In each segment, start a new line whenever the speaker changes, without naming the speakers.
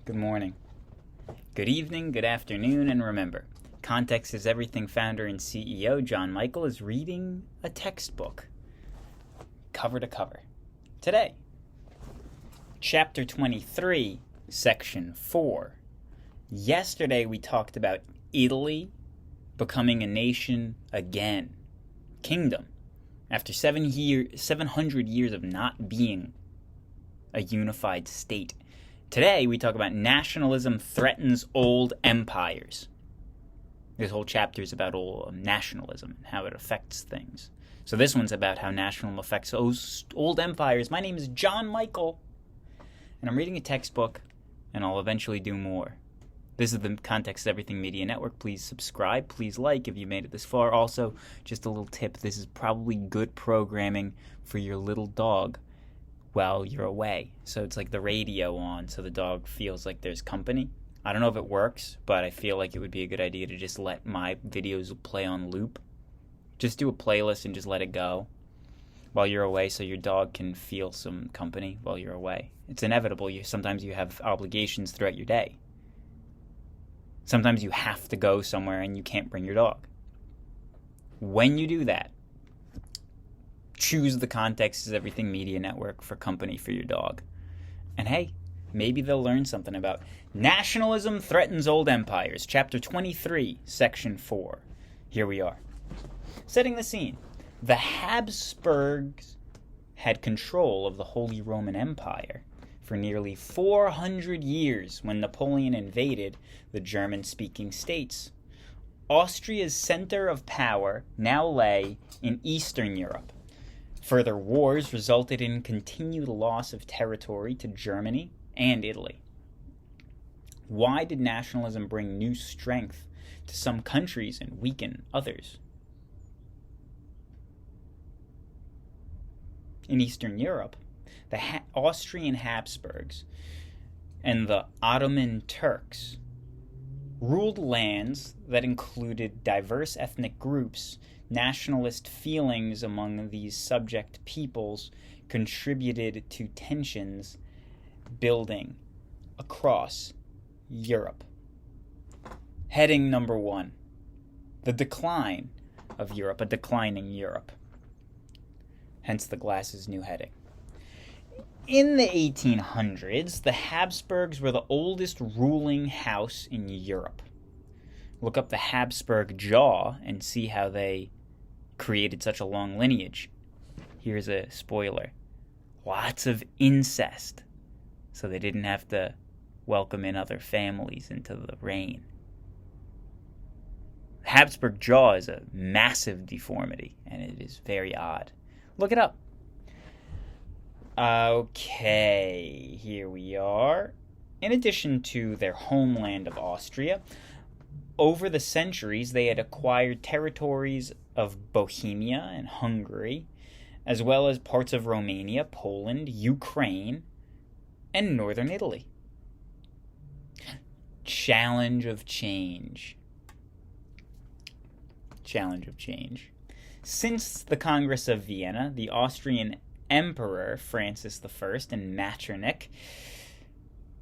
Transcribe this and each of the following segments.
Good morning, good evening, good afternoon, and remember, context is everything. Founder and CEO John Michael is reading a textbook, cover to cover. Today, Chapter 23, Section 4. Yesterday we talked about Italy becoming a nation again, kingdom, after 700 years of not being a unified state. Today, we talk about nationalism threatens old empires. This whole chapter is about nationalism and how it affects things. So this one's about how nationalism affects old empires. My name is John Michael, and I'm reading a textbook, and I'll eventually do more. This is the Context Everything Media Network. Please subscribe. Please like if you made it this far. Also, just a little tip. This is probably good programming for your little dog while you're away. So it's like the radio on so the dog feels like there's company. I don't know if it works, but I feel like it would be a good idea to just let my videos play on loop. Just do a playlist and just let it go while you're away so your dog can feel some company while you're away. It's inevitable. Sometimes you have obligations throughout your day. Sometimes you have to go somewhere and you can't bring your dog. When you do that, choose the Context is Everything Media Network for company for your dog. And hey, maybe they'll learn something about nationalism threatens old empires. Chapter 23, Section 4. Here we are. Setting the scene. The Hapsburgs had control of the Holy Roman Empire for nearly 400 years when Napoleon invaded the German-speaking states. Austria's center of power now lay in Eastern Europe. Further wars resulted in continued loss of territory to Germany and Italy. Why did nationalism bring new strength to some countries and weaken others? In Eastern Europe, the Austrian Hapsburgs and the Ottoman Turks ruled lands that included diverse ethnic groups. Nationalist feelings among these subject peoples contributed to tensions building across Europe. Heading number 1, the decline of Europe, a declining Europe. Hence the glass's new heading. In the 1800s, the Habsburgs were the oldest ruling house in Europe. Look up the Hapsburg jaw and see how they created such a long lineage. Here's a spoiler. Lots of incest, so they didn't have to welcome in other families into the reign. Habsburg jaw is a massive deformity, and it is very odd. Look it up. Okay, here we are. In addition to their homeland of Austria, over the centuries they had acquired territories of Bohemia and Hungary, as well as parts of Romania, Poland, Ukraine, and northern Italy. Challenge of change. Since the Congress of Vienna, the Austrian Emperor Francis I and Metternich,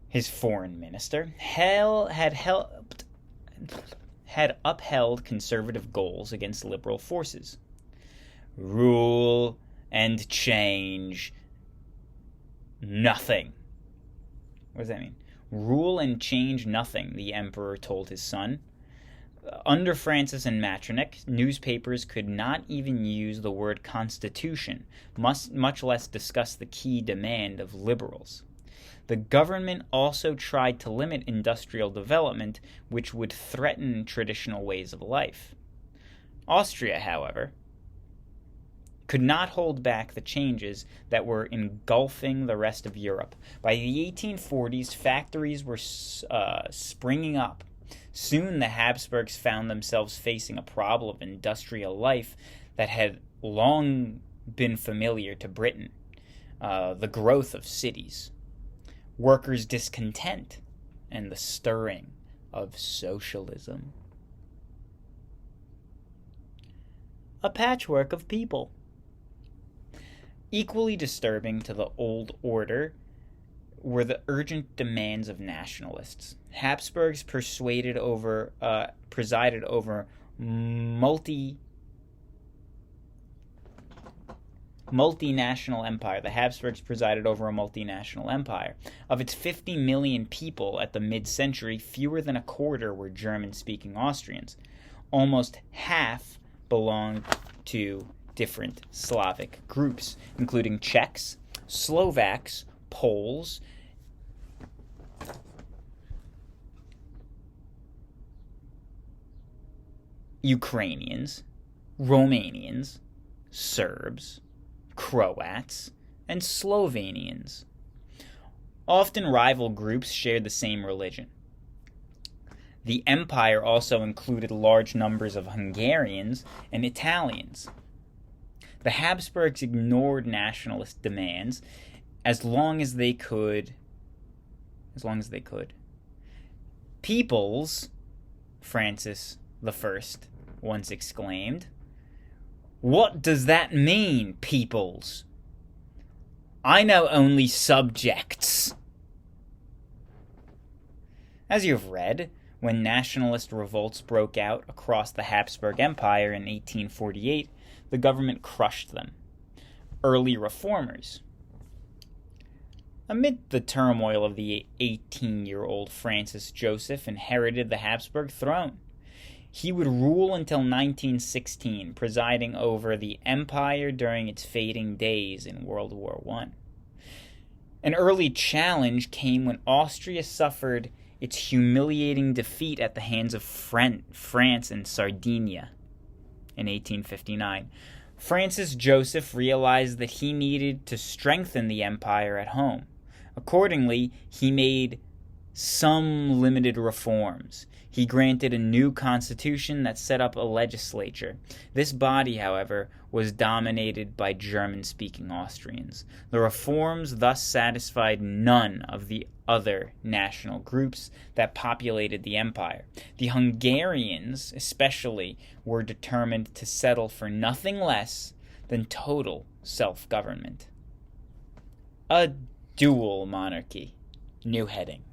his foreign minister, had upheld conservative goals against liberal forces. Rule and change nothing. What does that mean? Rule and change nothing, the emperor told his son. Under Francis and Metternich, newspapers could not even use the word constitution, much less discuss the key demand of liberals. The government also tried to limit industrial development, which would threaten traditional ways of life. Austria, however, could not hold back the changes that were engulfing the rest of Europe. By the 1840s, factories were springing up. Soon the Habsburgs found themselves facing a problem of industrial life that had long been familiar to Britain, the growth of cities, workers' discontent, and the stirring of socialism. A patchwork of people. Equally disturbing to the old order were the urgent demands of nationalists. Hapsburgs presided over multinational empire. The Habsburgs presided over a multinational empire. Of its 50 million people at the mid-century, fewer than a quarter were German-speaking Austrians. Almost half belonged to different Slavic groups, including Czechs, Slovaks, Poles, Ukrainians, Romanians, Serbs, Croats, and Slovenians. Often rival groups shared the same religion. The empire also included large numbers of Hungarians and Italians. The Habsburgs ignored nationalist demands as long as they could. Peoples, Francis I once exclaimed. What does that mean, peoples? I know only subjects. As you've read, when nationalist revolts broke out across the Habsburg Empire in 1848, the government crushed them. Early reformers. Amid the turmoil of the 18-year-old Francis Joseph inherited the Habsburg throne. He would rule until 1916, presiding over the empire during its fading days in World War I. An early challenge came when Austria suffered its humiliating defeat at the hands of France and Sardinia in 1859. Francis Joseph realized that he needed to strengthen the empire at home. Accordingly, he made some limited reforms. He granted a new constitution that set up a legislature. This body, however, was dominated by German-speaking Austrians. The reforms thus satisfied none of the other national groups that populated the empire. The Hungarians, especially, were determined to settle for nothing less than total self-government. A dual monarchy. New heading.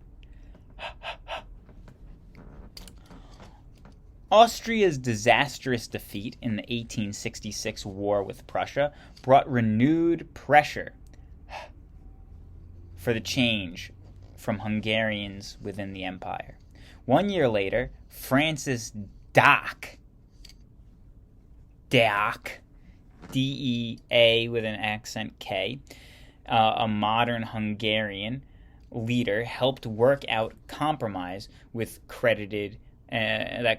Austria's disastrous defeat in the 1866 war with Prussia brought renewed pressure for the change from Hungarians within the empire. 1 year later, Francis Deák, D-E-A with an accent K, a modern Hungarian leader, helped work out compromise with created a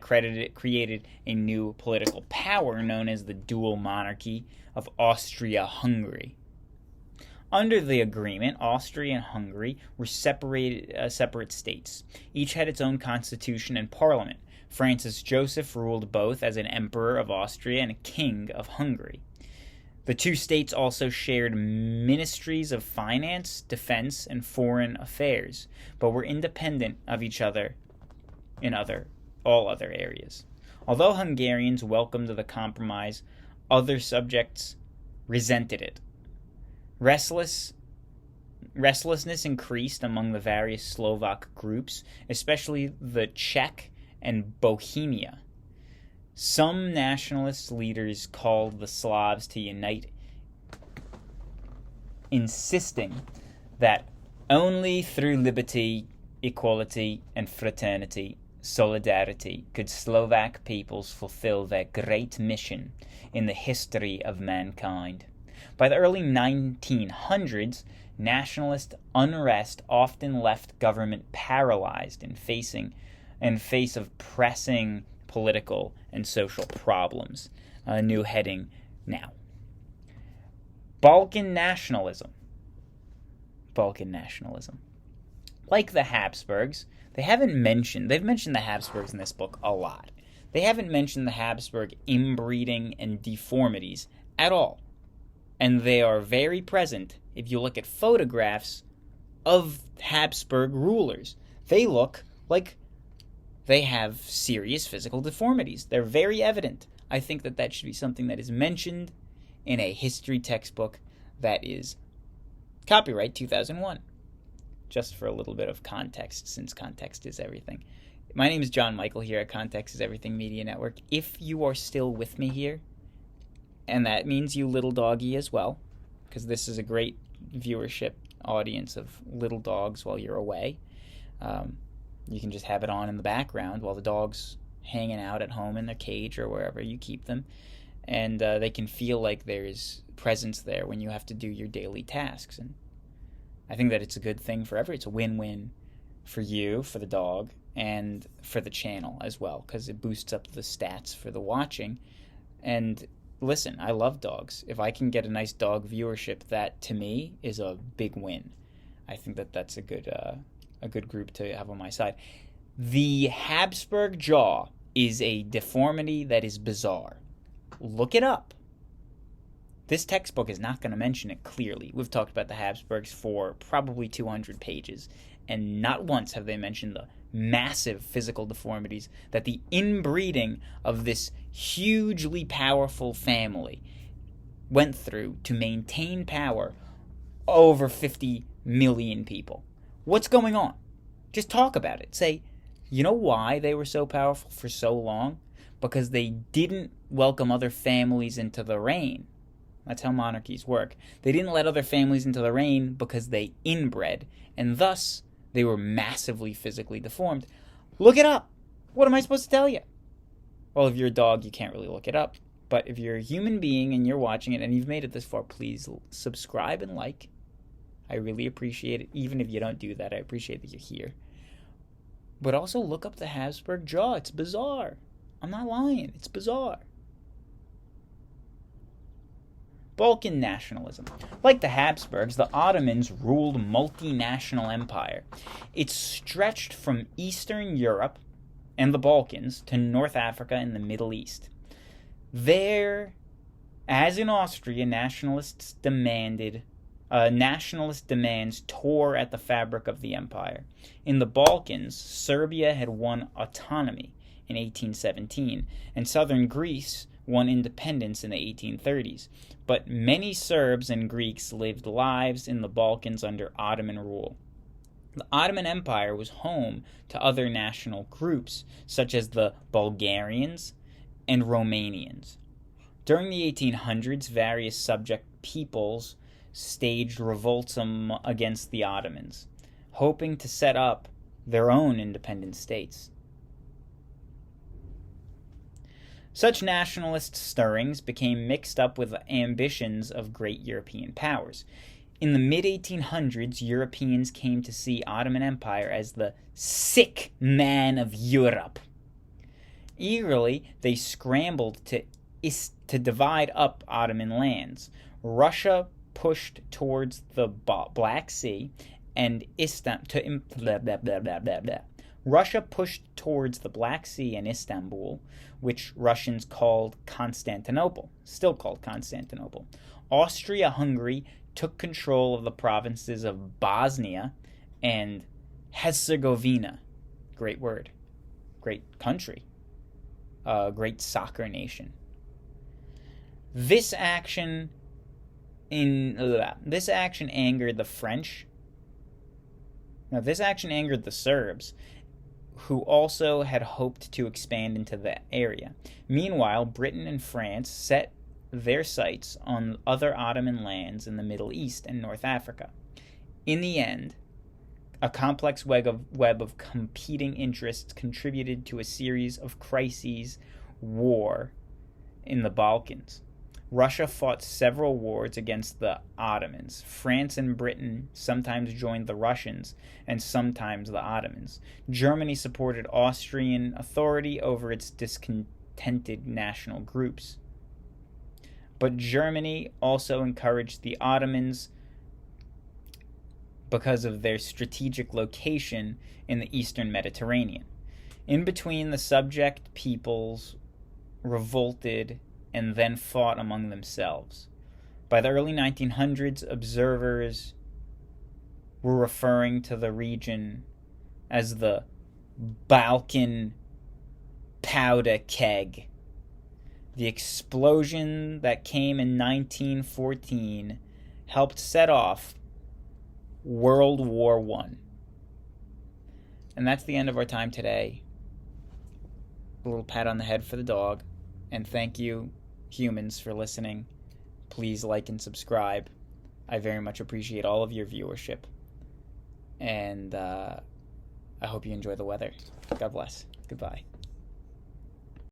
new political power known as the Dual Monarchy of Austria-Hungary. Under the agreement, Austria and Hungary were separate states. Each had its own constitution and parliament. Francis Joseph ruled both as an emperor of Austria and a king of Hungary. The two states also shared ministries of finance, defense, and foreign affairs, but were independent of each other in all other areas. Although Hungarians welcomed the compromise, other subjects resented it. Restlessness increased among the various Slovak groups, especially the Czech and Bohemia. Some nationalist leaders called the Slavs to unite, insisting that only through liberty, equality, and fraternity, solidarity, could Slovak peoples fulfill their great mission in the history of mankind. By the early 1900s, nationalist unrest often left government paralyzed in face of pressing political and social problems. A new heading now. Balkan nationalism. Like the Habsburgs, they've mentioned the Habsburgs in this book a lot. They haven't mentioned the Habsburg inbreeding and deformities at all. And they are very present if you look at photographs of Habsburg rulers. They look like they have serious physical deformities. They're very evident. I think that should be something that is mentioned in a history textbook that is copyright 2001. just for a little bit of context, since context is everything. My name is John Michael here at Context is Everything Media Network. If you are still with me here, and that means you little doggy as well, because this is a great viewership audience of little dogs while you're away. You can just have it on in the background while the dog's hanging out at home in their cage or wherever you keep them, and they can feel like there's presence there when you have to do your daily tasks. And I think that it's a good thing for it's a win-win for you, for the dog, and for the channel as well, because it boosts up the stats for the watching. And listen, I love dogs. If I can get a nice dog viewership, that to me is a big win. I think that that's a good group to have on my side. The Hapsburg jaw is a deformity that is bizarre. Look it up. This textbook is not going to mention it clearly. We've talked about the Hapsburgs for probably 200 pages, and not once have they mentioned the massive physical deformities that the inbreeding of this hugely powerful family went through to maintain power over 50 million people. What's going on? Just talk about it. Say, you know why they were so powerful for so long? Because they didn't welcome other families into the reign. That's how monarchies work. They didn't let other families into the reign because they inbred, and thus they were massively physically deformed. Look it up. What am I supposed to tell you? Well, if you're a dog, you can't really look it up. But if you're a human being and you're watching it and you've made it this far, please subscribe and like. I really appreciate it. Even if you don't do that, I appreciate that you're here. But also look up the Hapsburg jaw. It's bizarre. I'm not lying. It's bizarre. Balkan nationalism. Like the Hapsburgs, the Ottomans ruled a multinational empire. It stretched from Eastern Europe and the Balkans to North Africa and the Middle East. There, as in Austria, nationalist demands tore at the fabric of the empire. In the Balkans, Serbia had won autonomy in 1817, and southern Greece won independence in the 1830s. But many Serbs and Greeks lived lives in the Balkans under Ottoman rule. The Ottoman Empire was home to other national groups, such as the Bulgarians and Romanians. During the 1800s, various subject peoples staged revolts against the Ottomans, hoping to set up their own independent states. Such nationalist stirrings became mixed up with the ambitions of great European powers. In the mid-1800s, Europeans came to see Ottoman Empire as the sick man of Europe. Eagerly, they scrambled to divide up Ottoman lands. Russia pushed towards the Black Sea and Russia pushed towards the Black Sea and Istanbul, which Russians called Constantinople, still called Constantinople. Austria-Hungary took control of the provinces of Bosnia and Herzegovina. Great word. Great country. Great soccer nation. This action angered the French. Now, this action angered the Serbs, who also had hoped to expand into the area. Meanwhile, Britain and France set their sights on other Ottoman lands in the Middle East and North Africa. In the end, a complex web of competing interests contributed to a series of crises, war in the Balkans. Russia fought several wars against the Ottomans. France and Britain sometimes joined the Russians and sometimes the Ottomans. Germany supported Austrian authority over its discontented national groups. But Germany also encouraged the Ottomans because of their strategic location in the eastern Mediterranean. In between, the subject peoples revolted and then fought among themselves. By the early 1900s, observers were referring to the region as the Balkan powder keg. The explosion that came in 1914 helped set off World War I. And that's the end of our time today. A little pat on the head for the dog. And thank you, humans, for listening. Please like and subscribe. I very much appreciate all of your viewership. And I hope you enjoy the weather. God bless. Goodbye.